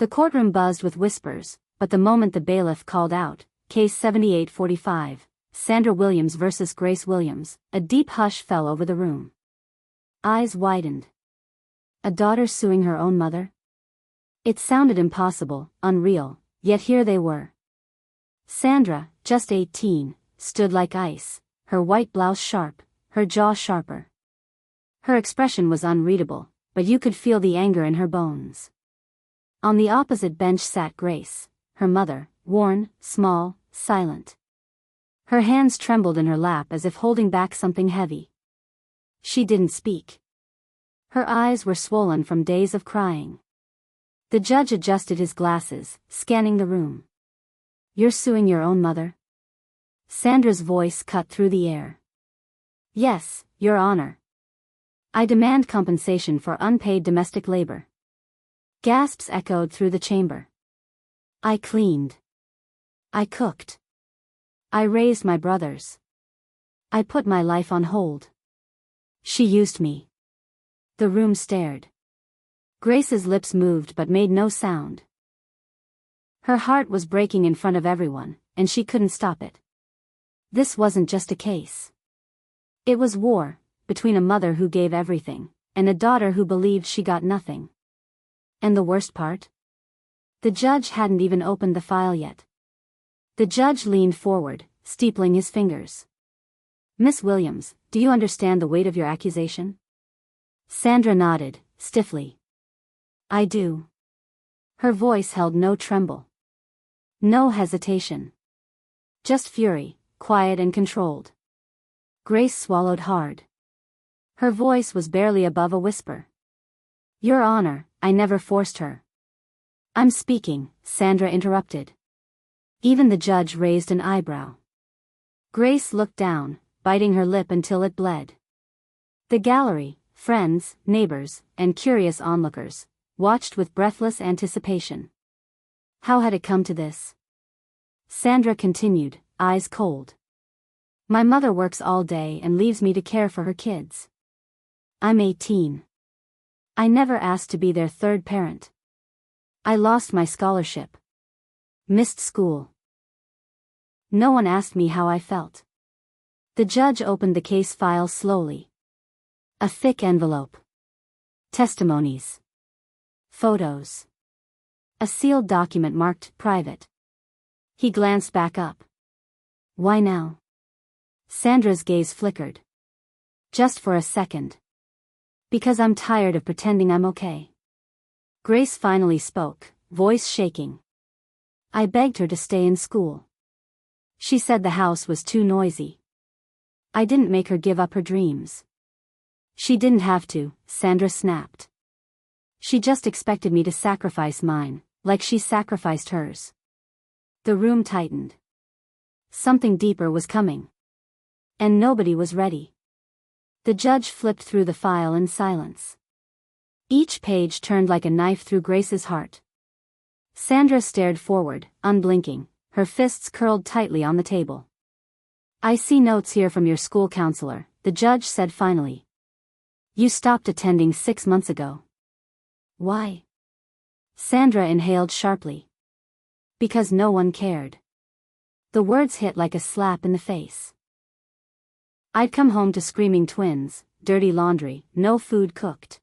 The courtroom buzzed with whispers, but the moment the bailiff called out, Case 7845, Sandra Williams versus Grace Williams, a deep hush fell over the room. Eyes widened. A daughter suing her own mother? It sounded impossible, unreal, yet here they were. Sandra, just 18, stood like ice, her white blouse sharp, her jaw sharper. Her expression was unreadable, but you could feel the anger in her bones. On the opposite bench sat Grace, her mother, worn, small, silent. Her hands trembled in her lap as if holding back something heavy. She didn't speak. Her eyes were swollen from days of crying. The judge adjusted his glasses, scanning the room. "You're suing your own mother?" Sandra's voice cut through the air. "Yes, Your Honor. I demand compensation for unpaid domestic labor." Gasps echoed through the chamber. "I cleaned. I cooked. I raised my brothers. I put my life on hold. She used me." The room stared. Grace's lips moved but made no sound. Her heart was breaking in front of everyone, and she couldn't stop it. This wasn't just a case. It was war, between a mother who gave everything, and a daughter who believed she got nothing. And the worst part? The judge hadn't even opened the file yet. The judge leaned forward, steepling his fingers. "Miss Williams, do you understand the weight of your accusation?" Sandra nodded, stiffly. "I do." Her voice held no tremble. No hesitation. Just fury, quiet and controlled. Grace swallowed hard. Her voice was barely above a whisper. "Your Honor, I never forced her." "I'm speaking," Sandra interrupted. Even the judge raised an eyebrow. Grace looked down, biting her lip until it bled. The gallery, friends, neighbors, and curious onlookers, watched with breathless anticipation. How had it come to this? Sandra continued, eyes cold. "My mother works all day and leaves me to care for her kids. I'm 18. I never asked to be their third parent. I lost my scholarship. Missed school. No one asked me how I felt." The judge opened the case file slowly. A thick envelope. Testimonies. Photos. A sealed document marked private. He glanced back up. "Why now?" Sandra's gaze flickered. "Just for a second. Because I'm tired of pretending I'm okay." Grace finally spoke, voice shaking. "I begged her to stay in school. She said the house was too noisy. I didn't make her give up her dreams." "She didn't have to," Sandra snapped. "She just expected me to sacrifice mine, like she sacrificed hers." The room tightened. Something deeper was coming. And nobody was ready. The judge flipped through the file in silence. Each page turned like a knife through Grace's heart. Sandra stared forward, unblinking, her fists curled tightly on the table. "I see notes here from your school counselor," the judge said finally. "You stopped attending 6 months ago." "Why?" Sandra inhaled sharply. "Because no one cared." The words hit like a slap in the face. "I'd come home to screaming twins, dirty laundry, no food cooked.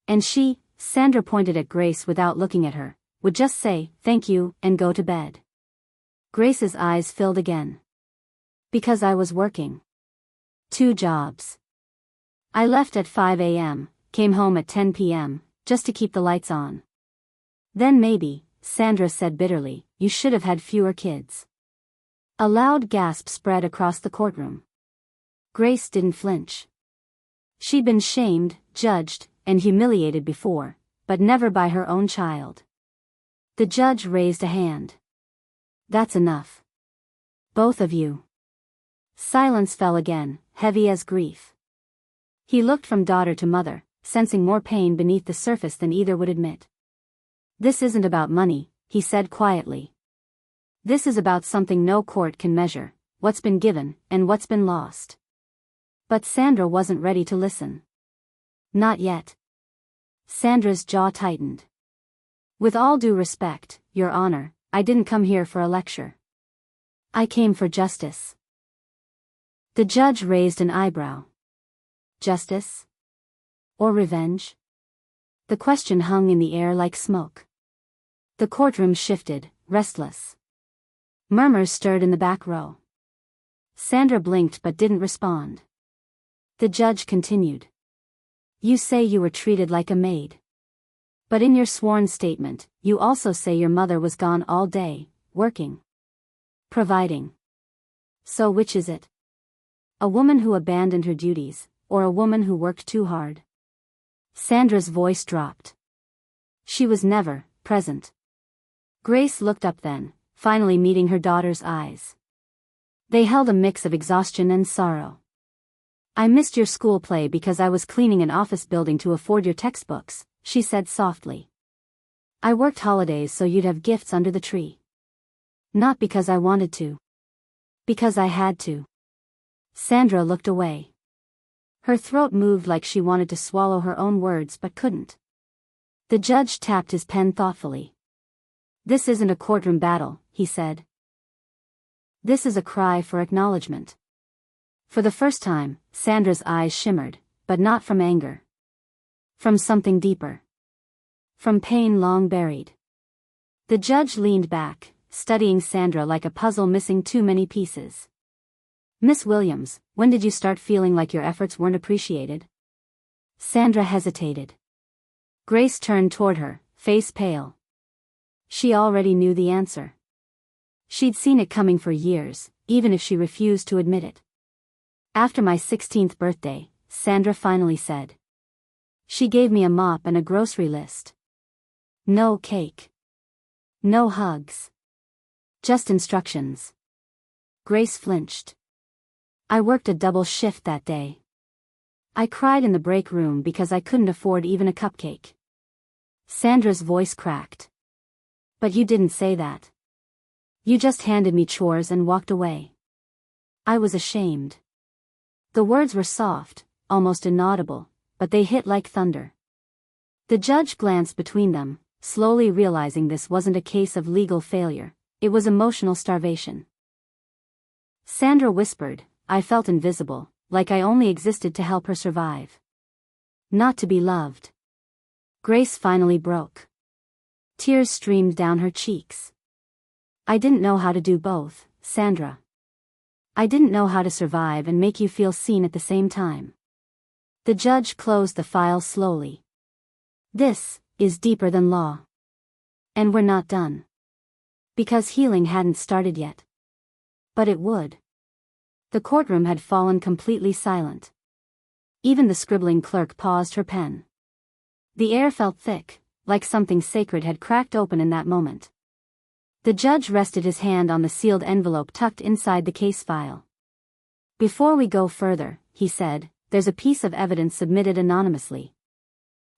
And she," Sandra pointed at Grace without looking at her, "would just say, 'Thank you,' and go to bed." Grace's eyes filled again. "Because I was working. 2 jobs. I left at 5 a.m., came home at 10 p.m., just to keep the lights on. Then maybe," Sandra said bitterly, "you should have had fewer kids." A loud gasp spread across the courtroom. Grace didn't flinch. She'd been shamed, judged, and humiliated before, but never by her own child. The judge raised a hand. "That's enough. Both of you." Silence fell again, heavy as grief. He looked from daughter to mother, sensing more pain beneath the surface than either would admit. "This isn't about money," he said quietly. "This is about something no court can measure, what's been given, and what's been lost." But Sandra wasn't ready to listen. Not yet. Sandra's jaw tightened. With all due respect, Your Honor, I didn't come here for a lecture. I came for justice. The judge raised an eyebrow. Justice? Or revenge? The question hung in the air like smoke. The courtroom shifted, restless. Murmurs stirred in the back row. Sandra blinked but didn't respond. The judge continued. You say you were treated like a maid. But in your sworn statement, you also say your mother was gone all day, working. Providing. So which is it? A woman who abandoned her duties, or a woman who worked too hard? Sandra's voice dropped. She was never present. Grace looked up then, finally meeting her daughter's eyes. They held a mix of exhaustion and sorrow. I missed your school play because I was cleaning an office building to afford your textbooks, she said softly. I worked holidays so you'd have gifts under the tree. Not because I wanted to. Because I had to. Sandra looked away. Her throat moved like she wanted to swallow her own words but couldn't. The judge tapped his pen thoughtfully. This isn't a courtroom battle, he said. This is a cry for acknowledgement. For the first time, Sandra's eyes shimmered, but not from anger. From something deeper. From pain long buried. The judge leaned back, studying Sandra like a puzzle missing too many pieces. Miss Williams, when did you start feeling like your efforts weren't appreciated? Sandra hesitated. Grace turned toward her, face pale. She already knew the answer. She'd seen it coming for years, even if she refused to admit it. After my 16th birthday, Sandra finally said. She gave me a mop and a grocery list. No cake. No hugs. Just instructions. Grace flinched. I worked a double shift that day. I cried in the break room because I couldn't afford even a cupcake. Sandra's voice cracked. But you didn't say that. You just handed me chores and walked away. I was ashamed. The words were soft, almost inaudible, but they hit like thunder. The judge glanced between them, slowly realizing this wasn't a case of legal failure, it was emotional starvation. Sandra whispered, I felt invisible, like I only existed to help her survive. Not to be loved. Grace finally broke. Tears streamed down her cheeks. I didn't know how to do both, Sandra. I didn't know how to survive and make you feel seen at the same time. The judge closed the file slowly. This is deeper than law. And we're not done. Because healing hadn't started yet. But it would. The courtroom had fallen completely silent. Even the scribbling clerk paused her pen. The air felt thick, like something sacred had cracked open in that moment. The judge rested his hand on the sealed envelope tucked inside the case file. Before we go further, he said, there's a piece of evidence submitted anonymously.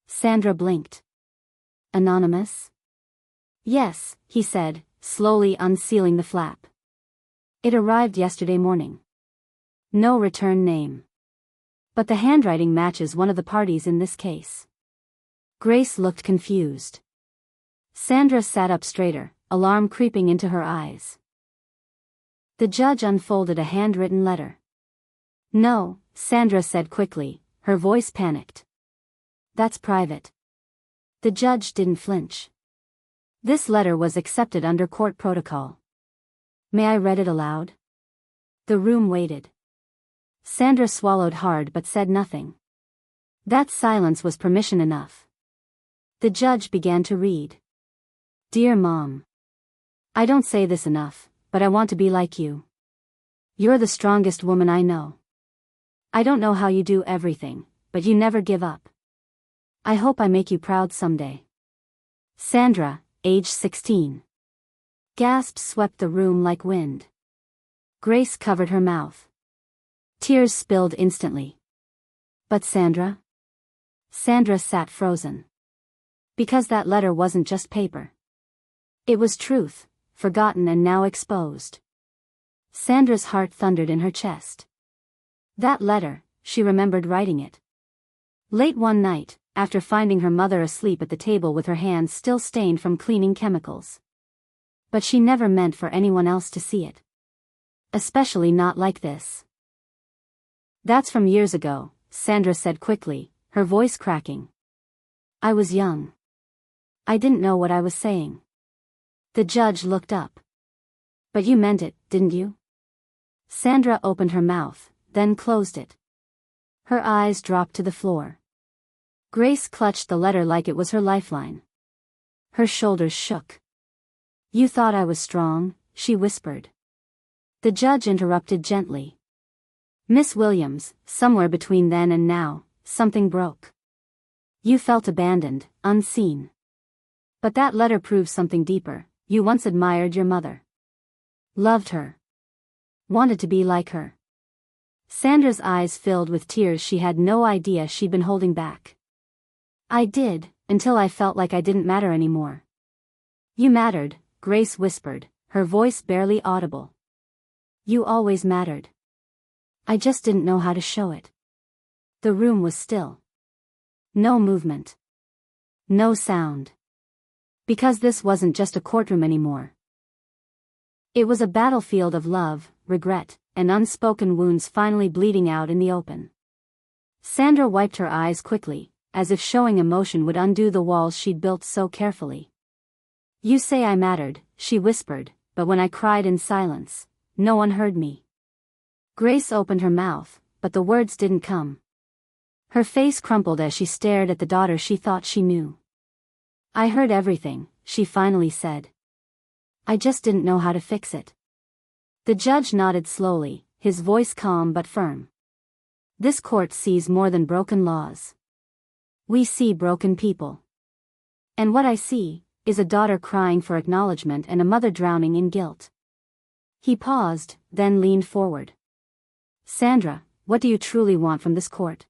Sandra blinked. Anonymous? Yes, he said, slowly unsealing the flap. It arrived yesterday morning. No return name. But the handwriting matches one of the parties in this case. Grace looked confused. Sandra sat up straighter, alarm creeping into her eyes. The judge unfolded a handwritten letter. No, Sandra said quickly, her voice panicked. That's private. The judge didn't flinch. This letter was accepted under court protocol. May I read it aloud? The room waited. Sandra swallowed hard but said nothing. That silence was permission enough. The judge began to read. Dear Mom. I don't say this enough, but I want to be like you. You're the strongest woman I know. I don't know how you do everything, but you never give up. I hope I make you proud someday. Sandra, age 16. Gasps swept the room like wind. Grace covered her mouth. Tears spilled instantly. But Sandra? Sandra sat frozen. Because that letter wasn't just paper. It was truth, forgotten and now exposed. Sandra's heart thundered in her chest. That letter, she remembered writing it. Late one night, after finding her mother asleep at the table with her hands still stained from cleaning chemicals. But she never meant for anyone else to see it. Especially not like this. That's from years ago, Sandra said quickly, her voice cracking. I was young. I didn't know what I was saying. The judge looked up. But you meant it, didn't you? Sandra opened her mouth, then closed it. Her eyes dropped to the floor. Grace clutched the letter like it was her lifeline. Her shoulders shook. You thought I was strong, she whispered. The judge interrupted gently. Miss Williams, somewhere between then and now, something broke. You felt abandoned, unseen. But that letter proves something deeper. You once admired your mother. Loved her. Wanted to be like her. Sandra's eyes filled with tears she had no idea she'd been holding back. I did, until I felt like I didn't matter anymore. You mattered, Grace whispered, her voice barely audible. You always mattered. I just didn't know how to show it. The room was still. No movement. No sound. Because this wasn't just a courtroom anymore. It was a battlefield of love, regret, and unspoken wounds finally bleeding out in the open. Sandra wiped her eyes quickly, as if showing emotion would undo the walls she'd built so carefully. You say I mattered, she whispered, but when I cried in silence, no one heard me. Grace opened her mouth, but the words didn't come. Her face crumpled as she stared at the daughter she thought she knew. I heard everything, she finally said. I just didn't know how to fix it. The judge nodded slowly, his voice calm but firm. This court sees more than broken laws. We see broken people. And what I see is a daughter crying for acknowledgement and a mother drowning in guilt. He paused, then leaned forward. Sandra, what do you truly want from this court?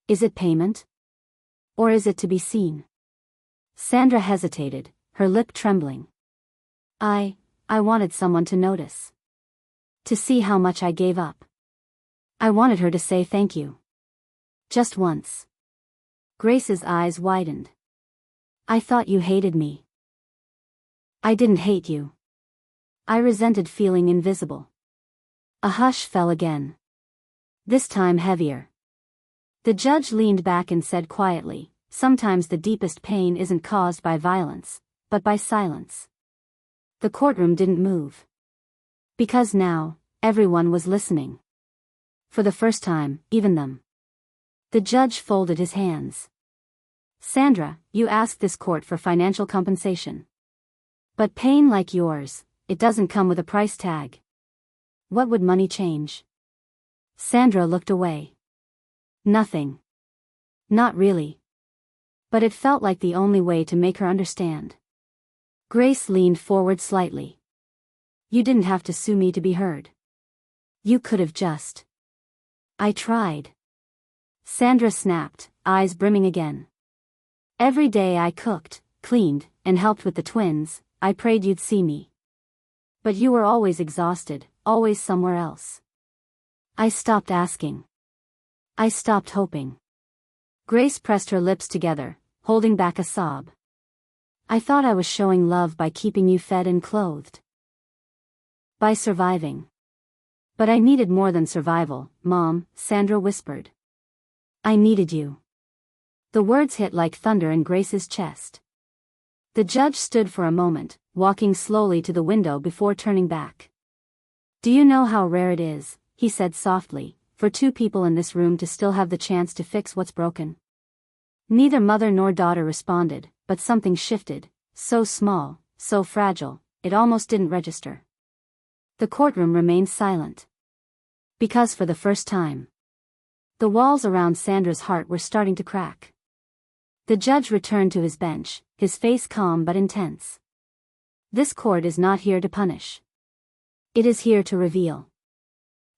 Is it payment? Or is it to be seen? Sandra hesitated, her lip trembling. I wanted someone to notice. To see how much I gave up. I wanted her to say thank you. Just once. Grace's eyes widened. I thought you hated me. I didn't hate you. I resented feeling invisible. A hush fell again. This time heavier. The judge leaned back and said quietly, sometimes the deepest pain isn't caused by violence, but by silence. The courtroom didn't move. Because now, everyone was listening. For the first time, even them. The judge folded his hands. Sandra, you asked this court for financial compensation. But pain like yours, it doesn't come with a price tag. What would money change? Sandra looked away. Nothing. Not really. But it felt like the only way to make her understand. Grace leaned forward slightly. You didn't have to sue me to be heard. You could have just. I tried. Sandra snapped, eyes brimming again. Every day I cooked, cleaned, and helped with the twins, I prayed you'd see me. But you were always exhausted, always somewhere else. I stopped asking. I stopped hoping. Grace pressed her lips together, holding back a sob. I thought I was showing love by keeping you fed and clothed. By surviving. But I needed more than survival, Mom, Sandra whispered. I needed you. The words hit like thunder in Grace's chest. The judge stood for a moment, walking slowly to the window before turning back. Do you know how rare it is, he said softly, for two people in this room to still have the chance to fix what's broken? Neither mother nor daughter responded, but something shifted, so small, so fragile, it almost didn't register. The courtroom remained silent. Because for the first time, the walls around Sandra's heart were starting to crack. The judge returned to his bench, his face calm but intense. This court is not here to punish. It is here to reveal.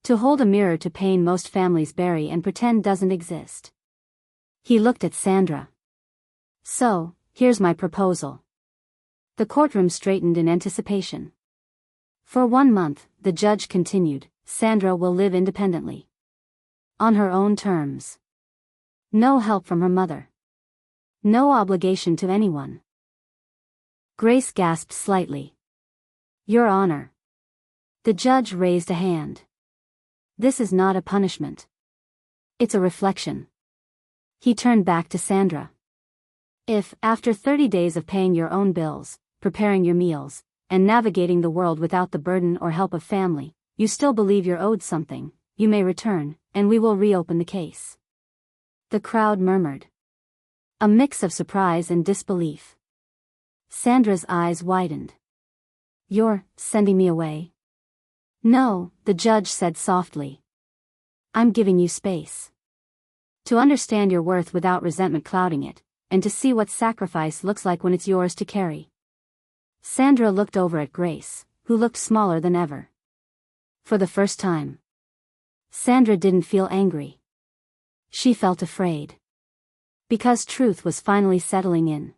To hold a mirror to pain most families bury and pretend doesn't exist. He looked at Sandra. So, here's my proposal. The courtroom straightened in anticipation. For 1 month, the judge continued, Sandra will live independently. On her own terms. No help from her mother. No obligation to anyone. Grace gasped slightly. Your Honor. The judge raised a hand. This is not a punishment. It's a reflection. He turned back to Sandra. If, after 30 days of paying your own bills, preparing your meals, and navigating the world without the burden or help of family, you still believe you're owed something, you may return, and we will reopen the case. The crowd murmured. A mix of surprise and disbelief. Sandra's eyes widened. You're sending me away? No, the judge said softly. I'm giving you space. To understand your worth without resentment clouding it, and to see what sacrifice looks like when it's yours to carry. Sandra looked over at Grace, who looked smaller than ever. For the first time, Sandra didn't feel angry. She felt afraid. Because truth was finally settling in.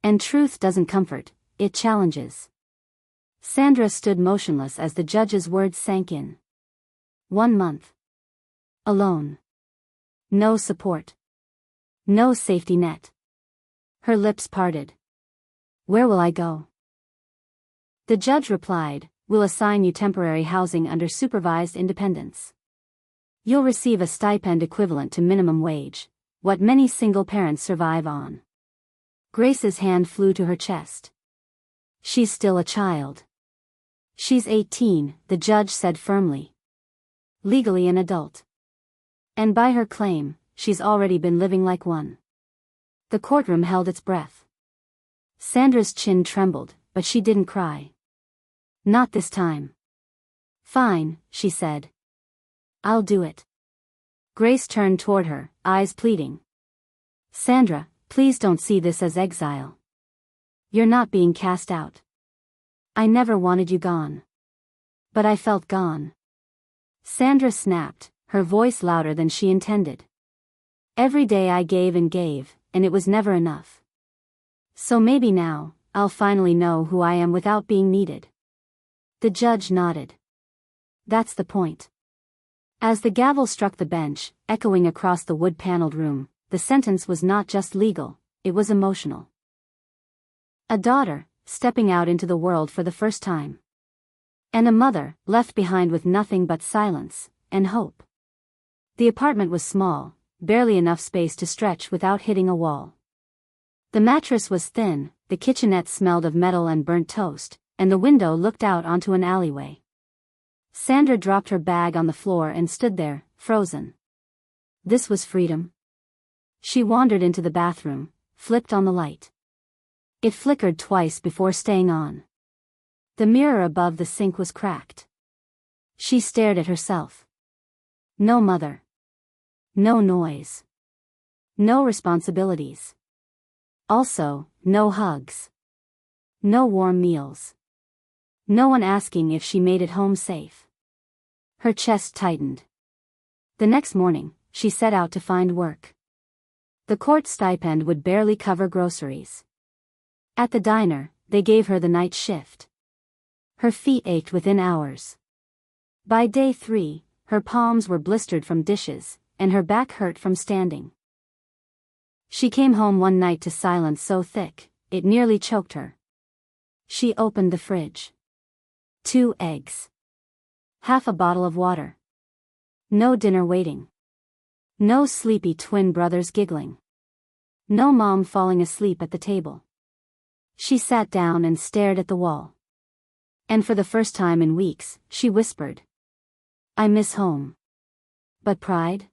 And truth doesn't comfort, it challenges. Sandra stood motionless as the judge's words sank in. 1 month. Alone. No support. No safety net. Her lips parted. Where will I go? The judge replied, we'll assign you temporary housing under supervised independence. You'll receive a stipend equivalent to minimum wage, what many single parents survive on. Grace's hand flew to her chest. She's still a child. She's 18, the judge said firmly. Legally an adult. And by her claim, she's already been living like one. The courtroom held its breath. Sandra's chin trembled, but she didn't cry. Not this time. Fine, she said. I'll do it. Grace turned toward her, eyes pleading. Sandra, please don't see this as exile. You're not being cast out. I never wanted you gone. But I felt gone. Sandra snapped, her voice louder than she intended. Every day I gave, and it was never enough. So maybe now, I'll finally know who I am without being needed. The judge nodded. That's the point. As the gavel struck the bench, echoing across the wood-paneled room, the sentence was not just legal, it was emotional. A daughter, stepping out into the world for the first time. And a mother, left behind with nothing but silence and hope. The apartment was small, barely enough space to stretch without hitting a wall. The mattress was thin, the kitchenette smelled of metal and burnt toast, and the window looked out onto an alleyway. Sandra dropped her bag on the floor and stood there, frozen. This was freedom. She wandered into the bathroom, flipped on the light. It flickered twice before staying on. The mirror above the sink was cracked. She stared at herself. No mother. No noise. No responsibilities. Also, no hugs. No warm meals. No one asking if she made it home safe. Her chest tightened. The next morning, she set out to find work. The court stipend would barely cover groceries. At the diner, they gave her the night shift. Her feet ached within hours. By day 3, her palms were blistered from dishes, and her back hurt from standing. She came home one night to silence so thick, it nearly choked her. She opened the fridge. 2 eggs. Half a bottle of water. No dinner waiting. No sleepy twin brothers giggling. No mom falling asleep at the table. She sat down and stared at the wall. And for the first time in weeks, she whispered. I miss home. But pride?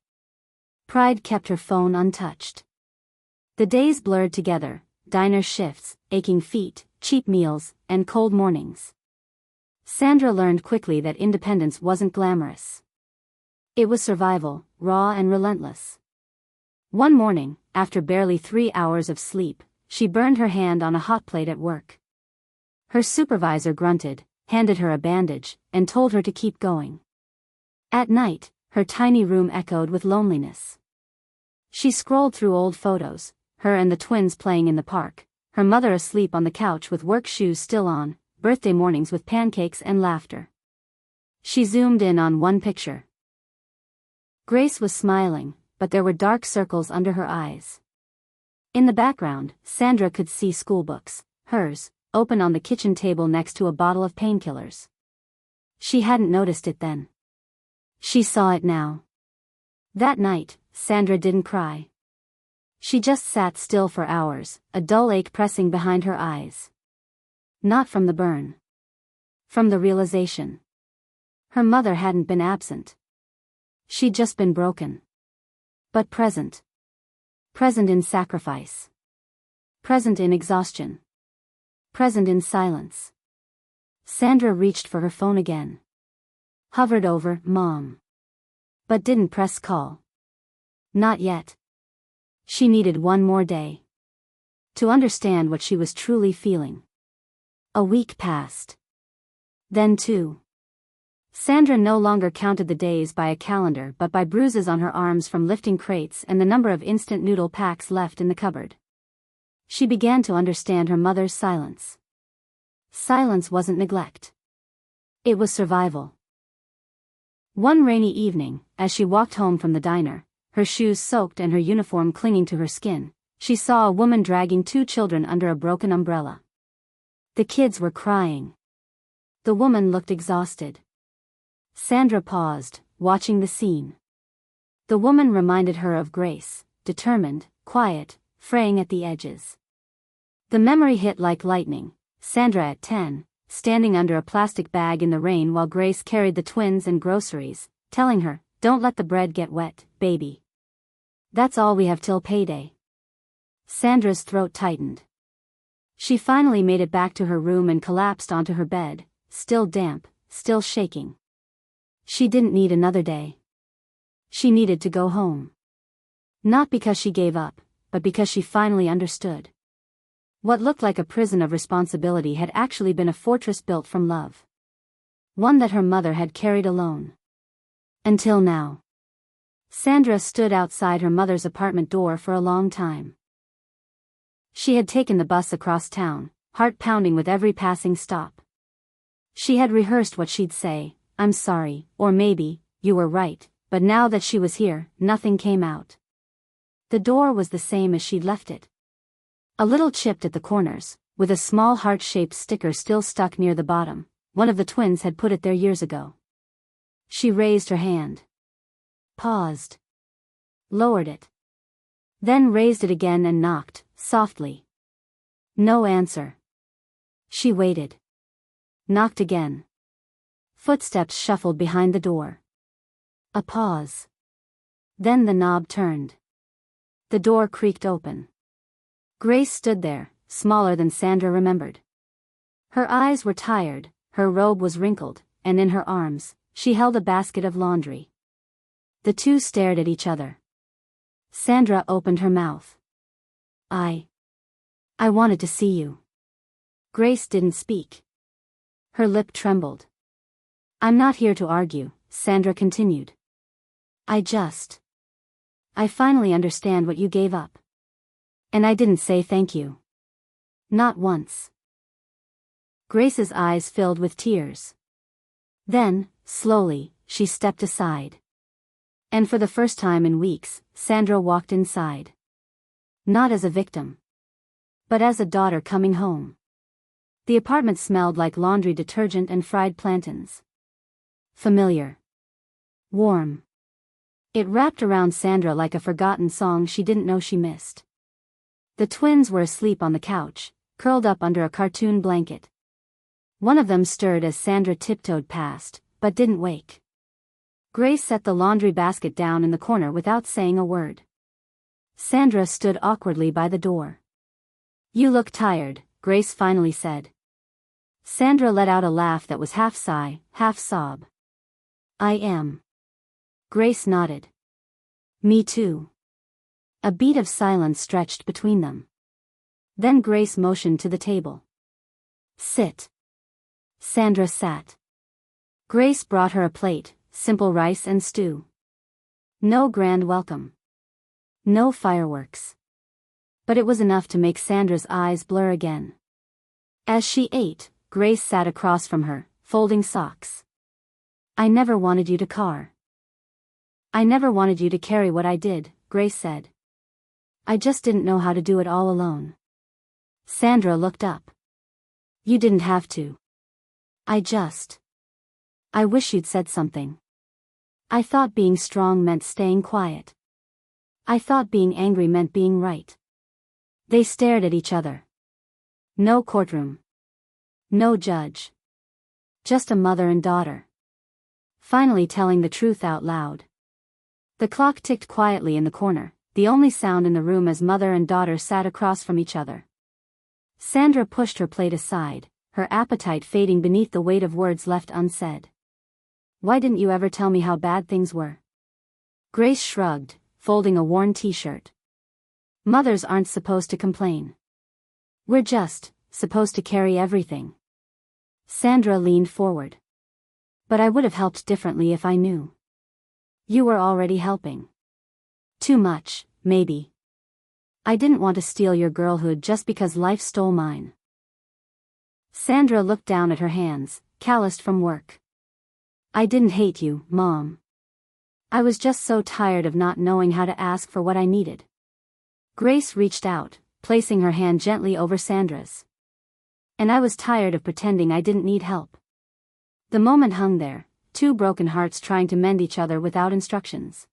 Pride kept her phone untouched. The days blurred together, diner shifts, aching feet, cheap meals, and cold mornings. Sandra learned quickly that independence wasn't glamorous. It was survival, raw and relentless. One morning, after barely 3 hours of sleep, she burned her hand on a hot plate at work. Her supervisor grunted, handed her a bandage, and told her to keep going. At night, her tiny room echoed with loneliness. She scrolled through old photos, her and the twins playing in the park, her mother asleep on the couch with work shoes still on, birthday mornings with pancakes and laughter. She zoomed in on one picture. Grace was smiling, but there were dark circles under her eyes. In the background, Sandra could see schoolbooks, hers, open on the kitchen table next to a bottle of painkillers. She hadn't noticed it then. She saw it now. That night, Sandra didn't cry. She just sat still for hours, a dull ache pressing behind her eyes. Not from the burn. From the realization. Her mother hadn't been absent. She'd just been broken. But present. Present in sacrifice. Present in exhaustion. Present in silence. Sandra reached for her phone again. Hovered over Mom. But didn't press call. Not yet. She needed one more day. To understand what she was truly feeling. A week passed. Then 2. Sandra no longer counted the days by a calendar but by bruises on her arms from lifting crates and the number of instant noodle packs left in the cupboard. She began to understand her mother's silence. Silence wasn't neglect. It was survival. One rainy evening, as she walked home from the diner, her shoes soaked and her uniform clinging to her skin, she saw a woman dragging 2 children under a broken umbrella. The kids were crying. The woman looked exhausted. Sandra paused, watching the scene. The woman reminded her of Grace, determined, quiet, fraying at the edges. The memory hit like lightning. Sandra at 10, standing under a plastic bag in the rain while Grace carried the twins and groceries, telling her, "Don't let the bread get wet, baby. That's all we have till payday." Sandra's throat tightened. She finally made it back to her room and collapsed onto her bed, still damp, still shaking. She didn't need another day. She needed to go home. Not because she gave up, but because she finally understood. What looked like a prison of responsibility had actually been a fortress built from love. One that her mother had carried alone. Until now. Sandra stood outside her mother's apartment door for a long time. She had taken the bus across town, heart pounding with every passing stop. She had rehearsed what she'd say, "I'm sorry," or maybe, "You were right," but now that she was here, nothing came out. The door was the same as she'd left it. A little chipped at the corners, with a small heart-shaped sticker still stuck near the bottom. One of the twins had put it there years ago. She raised her hand. Paused. Lowered it. Then raised it again and knocked, softly. No answer. She waited. Knocked again. Footsteps shuffled behind the door. A pause. Then the knob turned. The door creaked open. Grace stood there, smaller than Sandra remembered. Her eyes were tired, her robe was wrinkled, and in her arms, she held a basket of laundry. The two stared at each other. Sandra opened her mouth. I wanted to see you." Grace didn't speak. Her lip trembled. "I'm not here to argue," Sandra continued. I finally understand what you gave up. And I didn't say thank you. Not once." Grace's eyes filled with tears. Then, slowly, she stepped aside. And for the first time in weeks, Sandra walked inside. Not as a victim. But as a daughter coming home. The apartment smelled like laundry detergent and fried plantains. Familiar. Warm. It wrapped around Sandra like a forgotten song she didn't know she missed. The twins were asleep on the couch, curled up under a cartoon blanket. One of them stirred as Sandra tiptoed past, but didn't wake. Grace set the laundry basket down in the corner without saying a word. Sandra stood awkwardly by the door. "You look tired," Grace finally said. Sandra let out a laugh that was half sigh, half sob. "I am." Grace nodded. "Me too." A beat of silence stretched between them. Then Grace motioned to the table. "Sit." Sandra sat. Grace brought her a plate, simple rice and stew. No grand welcome. No fireworks. But it was enough to make Sandra's eyes blur again. As she ate, Grace sat across from her, folding socks. "I never wanted you to carry. I never wanted you to carry what I did," Grace said. I just didn't know how to do it all alone. Sandra looked up. You didn't have to. I wish you'd said something. I thought being strong meant staying quiet. I thought being angry meant being right. They stared at each other. No courtroom. No judge. Just a mother and daughter. Finally telling the truth out loud. The clock ticked quietly in the corner, the only sound in the room as mother and daughter sat across from each other. Sandra pushed her plate aside, her appetite fading beneath the weight of words left unsaid. Why didn't you ever tell me how bad things were? Grace shrugged, folding a worn t-shirt. Mothers aren't supposed to complain. We're just supposed to carry everything. Sandra leaned forward. But I would have helped differently if I knew. You were already helping. Too much, maybe. I didn't want to steal your girlhood just because life stole mine. Sandra looked down at her hands, calloused from work. I didn't hate you, Mom. I was just so tired of not knowing how to ask for what I needed. Grace reached out, placing her hand gently over Sandra's. And I was tired of pretending I didn't need help. The moment hung there, two broken hearts trying to mend each other without instructions.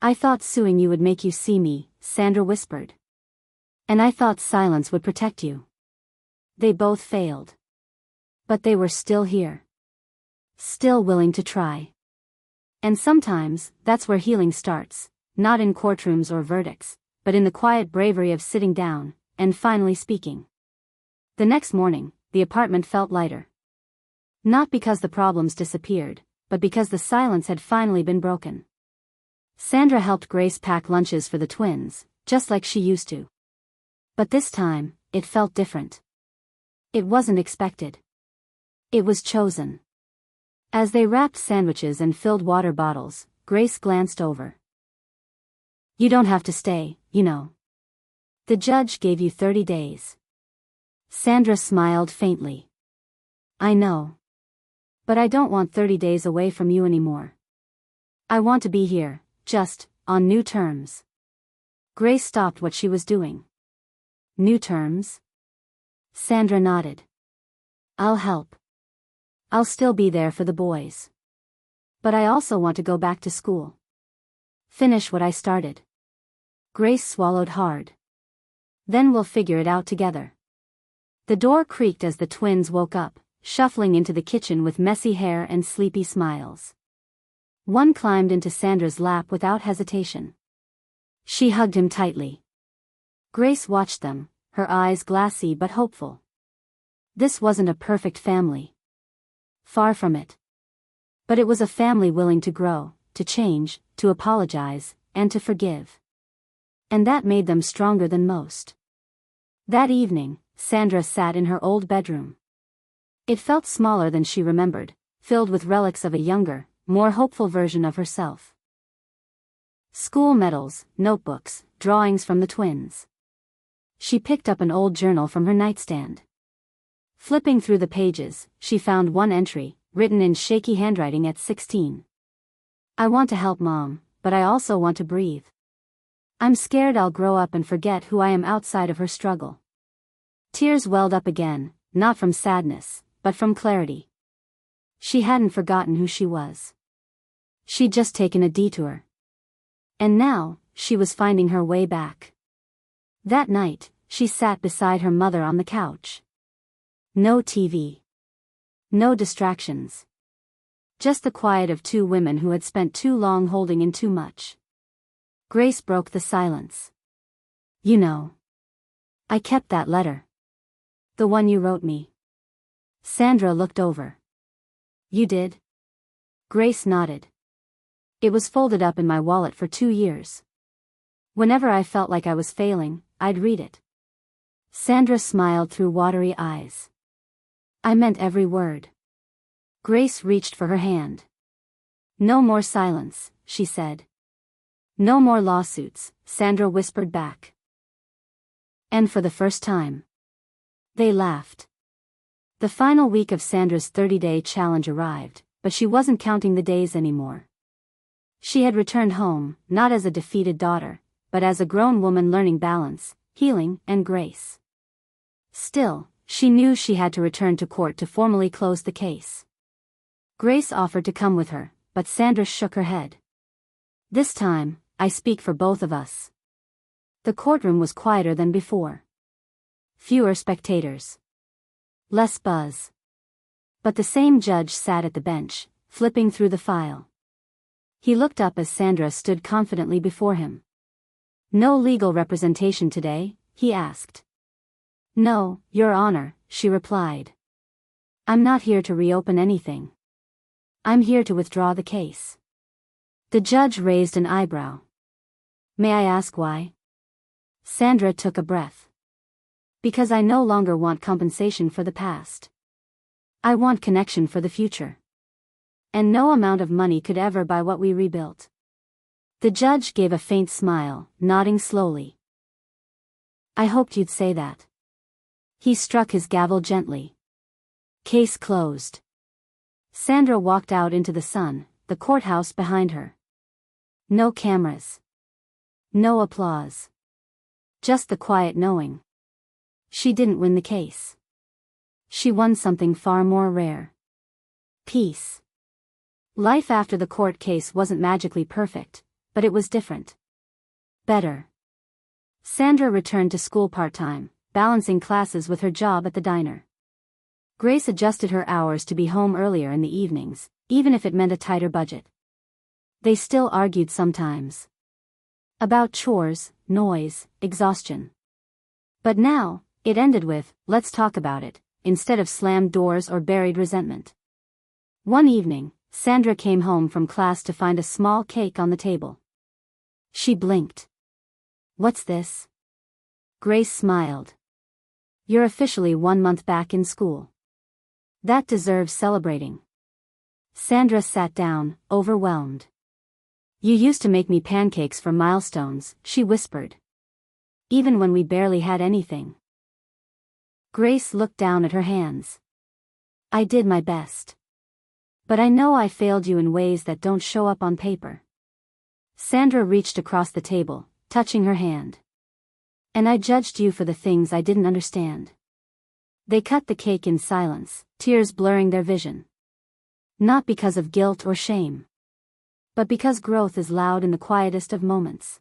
I thought suing you would make you see me, Sandra whispered. And I thought silence would protect you. They both failed. But they were still here. Still willing to try. And sometimes, that's where healing starts, not in courtrooms or verdicts, but in the quiet bravery of sitting down, and finally speaking. The next morning, the apartment felt lighter. Not because the problems disappeared, but because the silence had finally been broken. Sandra helped Grace pack lunches for the twins, just like she used to. But this time, it felt different. It wasn't expected. It was chosen. As they wrapped sandwiches and filled water bottles, Grace glanced over. You don't have to stay, you know. The judge gave you 30 days. Sandra smiled faintly. I know. But I don't want 30 days away from you anymore. I want to be here, just, on new terms. Grace stopped what she was doing. New terms? Sandra nodded. I'll help. I'll still be there for the boys. But I also want to go back to school. Finish what I started. Grace swallowed hard. Then we'll figure it out together. The door creaked as the twins woke up, shuffling into the kitchen with messy hair and sleepy smiles. One climbed into Sandra's lap without hesitation. She hugged him tightly. Grace watched them, her eyes glassy but hopeful. This wasn't a perfect family. Far from it. But it was a family willing to grow, to change, to apologize, and to forgive. And that made them stronger than most. That evening, Sandra sat in her old bedroom. It felt smaller than she remembered, filled with relics of a younger, more hopeful version of herself. School medals, notebooks, drawings from the twins. She picked up an old journal from her nightstand. Flipping through the pages, she found one entry, written in shaky handwriting at 16. I want to help Mom, but I also want to breathe. I'm scared I'll grow up and forget who I am outside of her struggle. Tears welled up again, not from sadness, but from clarity. She hadn't forgotten who she was. She'd just taken a detour. And now, she was finding her way back. That night, she sat beside her mother on the couch. No TV. No distractions. Just the quiet of two women who had spent too long holding in too much. Grace broke the silence. You know. I kept that letter. The one you wrote me. Sandra looked over. You did? Grace nodded. It was folded up in my wallet for 2 years. Whenever I felt like I was failing, I'd read it. Sandra smiled through watery eyes. I meant every word. Grace reached for her hand. No more silence, she said. No more lawsuits, Sandra whispered back. And for the first time, they laughed. The final week of Sandra's 30-day challenge arrived, but she wasn't counting the days anymore. She had returned home, not as a defeated daughter, but as a grown woman learning balance, healing, and grace. Still, she knew she had to return to court to formally close the case. Grace offered to come with her, but Sandra shook her head. This time, I speak for both of us. The courtroom was quieter than before. Fewer spectators. Less buzz. But the same judge sat at the bench, flipping through the file. He looked up as Sandra stood confidently before him. "No legal representation today?" he asked. "No, Your Honor," she replied. "I'm not here to reopen anything. I'm here to withdraw the case." The judge raised an eyebrow. "May I ask why?" Sandra took a breath. "Because I no longer want compensation for the past. I want connection for the future. And no amount of money could ever buy what we rebuilt." The judge gave a faint smile, nodding slowly. "I hoped you'd say that." He struck his gavel gently. Case closed. Sandra walked out into the sun, the courthouse behind her. No cameras. No applause. Just the quiet knowing. She didn't win the case. She won something far more rare. Peace. Life after the court case wasn't magically perfect, but it was different. Better. Sandra returned to school part-time, balancing classes with her job at the diner. Grace adjusted her hours to be home earlier in the evenings, even if it meant a tighter budget. They still argued sometimes. About chores, noise, exhaustion. But now, it ended with, "Let's talk about it," instead of slammed doors or buried resentment. One evening, Sandra came home from class to find a small cake on the table. She blinked. "What's this?" Grace smiled. "You're officially 1 month back in school. That deserves celebrating." Sandra sat down, overwhelmed. "You used to make me pancakes for milestones," she whispered. "Even when we barely had anything." Grace looked down at her hands. "I did my best. But I know I failed you in ways that don't show up on paper." Sandra reached across the table, touching her hand. "And I judged you for the things I didn't understand." They cut the cake in silence, tears blurring their vision. Not because of guilt or shame. But because growth is loud in the quietest of moments.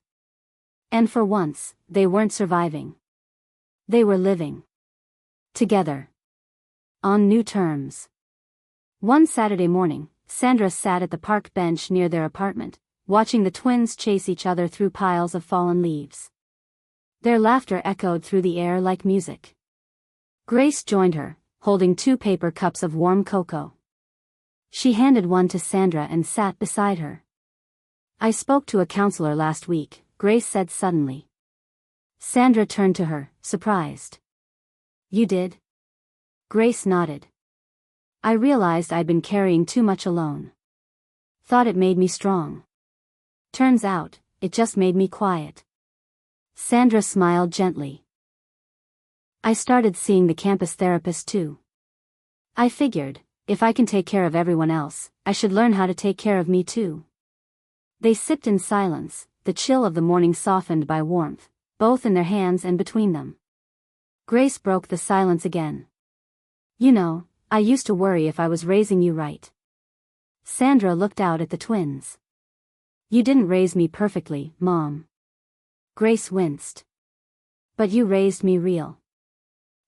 And for once, they weren't surviving. They were living. Together. On new terms. One Saturday morning, Sandra sat at the park bench near their apartment, watching the twins chase each other through piles of fallen leaves. Their laughter echoed through the air like music. Grace joined her, holding 2 paper cups of warm cocoa. She handed one to Sandra and sat beside her. "I spoke to a counselor last week," Grace said suddenly. Sandra turned to her, surprised. "You did?" Grace nodded. "I realized I'd been carrying too much alone. Thought it made me strong. Turns out, it just made me quiet." Sandra smiled gently. "I started seeing the campus therapist too. I figured, if I can take care of everyone else, I should learn how to take care of me too." They sipped in silence, the chill of the morning softened by warmth, both in their hands and between them. Grace broke the silence again. "You know, I used to worry if I was raising you right." Sandra looked out at the twins. "You didn't raise me perfectly, Mom." Grace winced. "But you raised me real.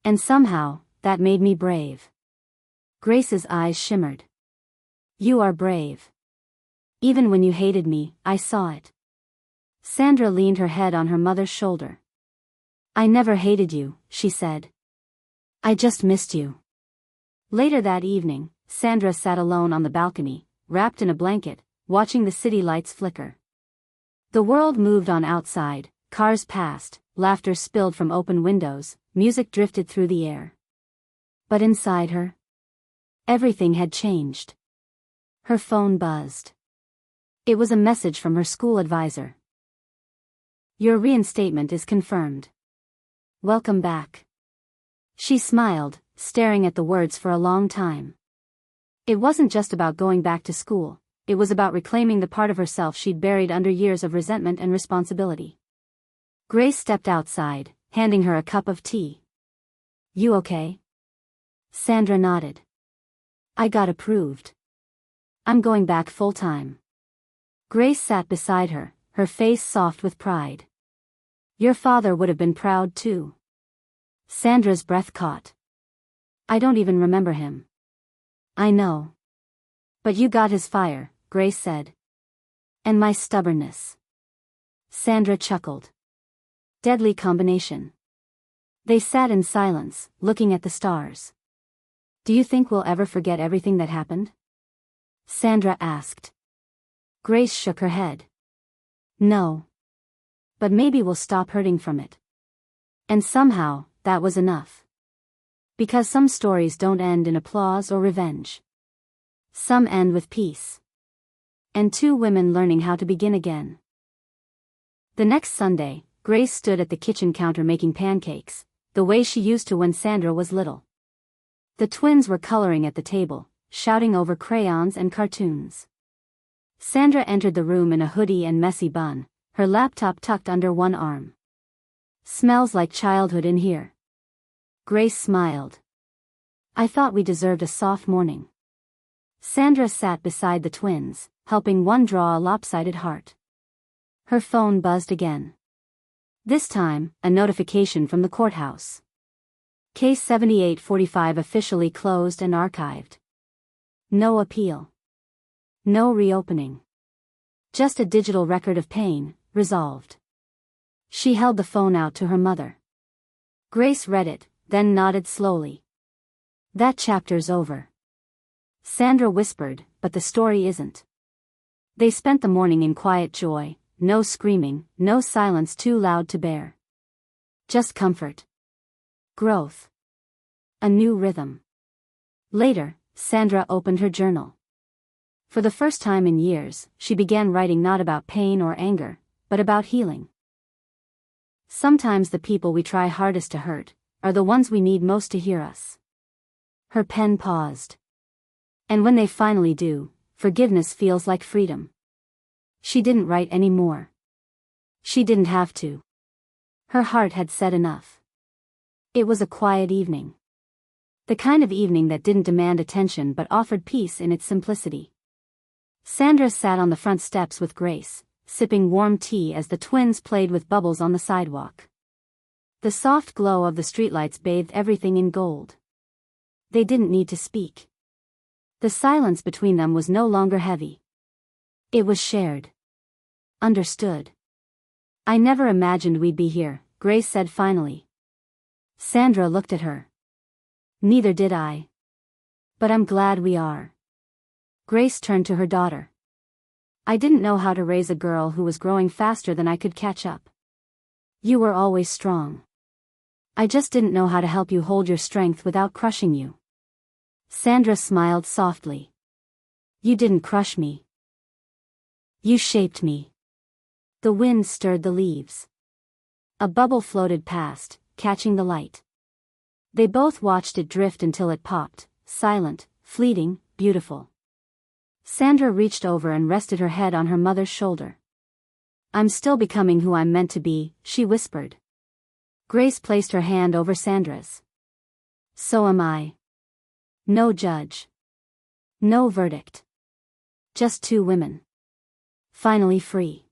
And somehow, that made me brave." Grace's eyes shimmered. "You are brave. Even when you hated me, I saw it." Sandra leaned her head on her mother's shoulder. "I never hated you," she said. "I just missed you." Later that evening, Sandra sat alone on the balcony, wrapped in a blanket, watching the city lights flicker. The world moved on outside, cars passed, laughter spilled from open windows, music drifted through the air. But inside her, everything had changed. Her phone buzzed. It was a message from her school advisor. "Your reinstatement is confirmed. Welcome back." She smiled, staring at the words for a long time. It wasn't just about going back to school, it was about reclaiming the part of herself she'd buried under years of resentment and responsibility. Grace stepped outside, handing her a cup of tea. You okay? Sandra nodded. I got approved. I'm going back full-time. Grace sat beside her, her face soft with pride. Your father would have been proud too. Sandra's breath caught. I don't even remember him. I know. But you got his fire, Grace said. And my stubbornness. Sandra chuckled. Deadly combination. They sat in silence, looking at the stars. Do you think we'll ever forget everything that happened? Sandra asked. Grace shook her head. No. But maybe we'll stop hurting from it. And somehow, that was enough. Because some stories don't end in applause or revenge. Some end with peace. And two women learning how to begin again. The next Sunday, Grace stood at the kitchen counter making pancakes, the way she used to when Sandra was little. The twins were coloring at the table, shouting over crayons and cartoons. Sandra entered the room in a hoodie and messy bun, her laptop tucked under one arm. Smells like childhood in here. Grace smiled. I thought we deserved a soft morning. Sandra sat beside the twins, helping one draw a lopsided heart. Her phone buzzed again. This time, a notification from the courthouse. Case 7845 officially closed and archived. No appeal. No reopening. Just a digital record of pain, resolved. She held the phone out to her mother. Grace read it, then nodded slowly. That chapter's over. Sandra whispered, but the story isn't. They spent the morning in quiet joy, no screaming, no silence too loud to bear. Just comfort. Growth. A new rhythm. Later, Sandra opened her journal. For the first time in years, she began writing not about pain or anger, but about healing. Sometimes the people we try hardest to hurt are the ones we need most to hear us. Her pen paused. And when they finally do, forgiveness feels like freedom. She didn't write any more. She didn't have to. Her heart had said enough. It was a quiet evening. The kind of evening that didn't demand attention but offered peace in its simplicity. Sandra sat on the front steps with Grace, sipping warm tea as the twins played with bubbles on the sidewalk. The soft glow of the streetlights bathed everything in gold. They didn't need to speak. The silence between them was no longer heavy. It was shared. Understood. I never imagined we'd be here, Grace said finally. Sandra looked at her. Neither did I. But I'm glad we are. Grace turned to her daughter. I didn't know how to raise a girl who was growing faster than I could catch up. You were always strong. I just didn't know how to help you hold your strength without crushing you. Sandra smiled softly. You didn't crush me. You shaped me. The wind stirred the leaves. A bubble floated past, catching the light. They both watched it drift until it popped, silent, fleeting, beautiful. Sandra reached over and rested her head on her mother's shoulder. I'm still becoming who I'm meant to be, she whispered. Grace placed her hand over Sandra's. So am I. No judge. No verdict. Just two women. Finally free.